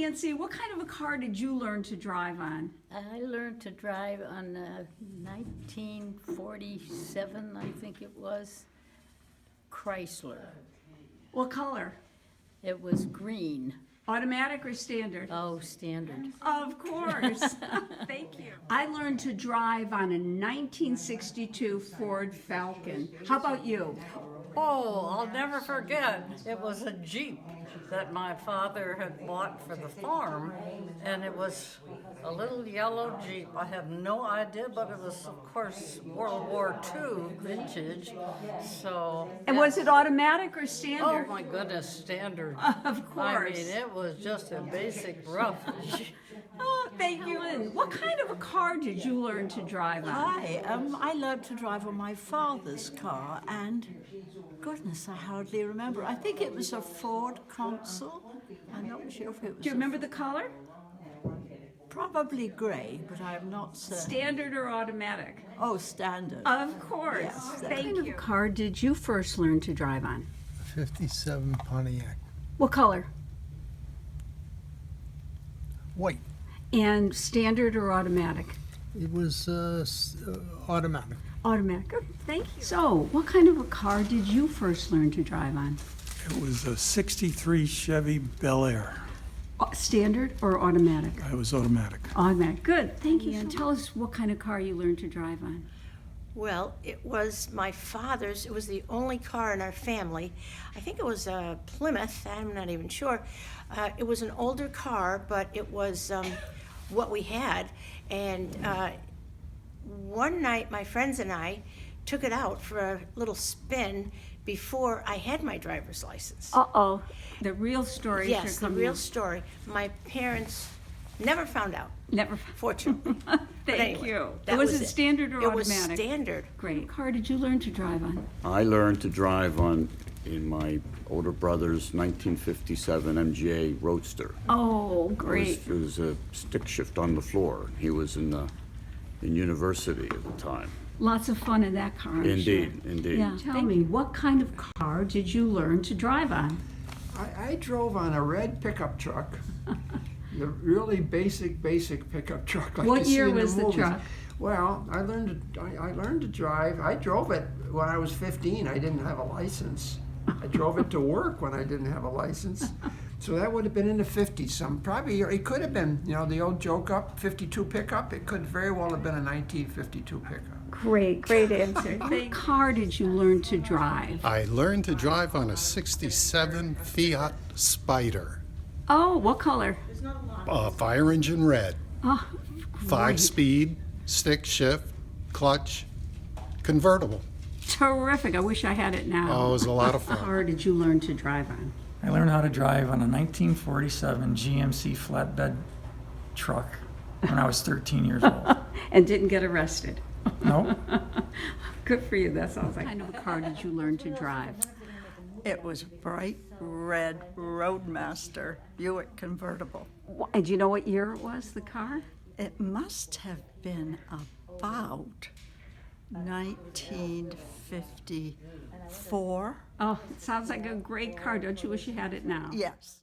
Nancy, what kind of a car did you learn to drive on? I learned to drive on 1947, I think it was, Chrysler. What color? It was green. Automatic or standard? Oh, standard. Of course. Thank you. I learned to drive on a 1962 Ford Falcon. How about you? Oh, I'll never forget. It was a Jeep that my father had bought for the farm, and it was a little yellow Jeep. I have no idea, but it was, of course, World War II vintage. So. And was it automatic or Oh standard? my goodness, standard. Of I course. mean, it was just a basic rough. Oh, thank you. And what kind of a car did you learn to drive on? Hi, I learned to drive on my father's car, and goodness, I hardly remember. I think it was a Ford Consul. I'm not sure if it was. Do you remember the color? Probably grey, but I'm not certain. Standard or automatic? Oh, standard. Of course. Yes, Thank you. What kind of car did you first learn to drive on? 57 Pontiac. What color? White. And standard or automatic? It was automatic. Automatic. Good. Thank you. So, what kind of a car did you first learn to drive on? It was a 63 Chevy Bel Air. Standard or automatic? It was automatic. Automatic. Good. Thank you. And tell us what kind of car you learned to drive on. Well, it was my father's. It was the only car in our family. I think it was a Plymouth. I'm not even sure. It was an older car, but it was what we had. And one night, my friends and I took it out for a little spin before I had my driver's license. Uh-oh. The real story. Yes, the real story. My parents never found out, Never. fortunately. Thank anyway, you. that Was was it it. standard or It was automatic? standard. Great. What car did you learn to drive on? I learned to drive in my older brother's 1957 MGA Roadster. Oh, great. It was a stick shift on the floor. He was in university at the time. Lots of fun in that car. I'm Indeed, sure. indeed. Yeah. Tell me, what kind of car did you learn to drive on? I drove on a red pickup truck, the really basic pickup truck. Like What you see year in was the movies. truck? Well, I learned to drive. I drove it when I was 15. I didn't have a license. I drove it to work when I didn't have a license. So that would have been in the 50s. Probably it could have been, the old joke up 52 pickup. It could very well have been a 1952 pickup. Great answer. What car did you learn to drive? I learned to drive on a 67 Fiat Spider, Oh, what color? fire engine red, Oh, great. 5-speed, stick shift, clutch, convertible. Terrific. I wish I had it now. Oh, it was a lot of What fun. car did you learn to drive on? I learned how to drive on a 1947 GMC flatbed truck when I was 13 years old. And didn't get arrested. Nope. Good for you. That sounds like. What kind of a car did you learn to drive? It was bright red Roadmaster Buick convertible. And do you know what year it was, the car? It must have been about 1954. Oh, it sounds like a great car. Don't you wish you had it now? Yes.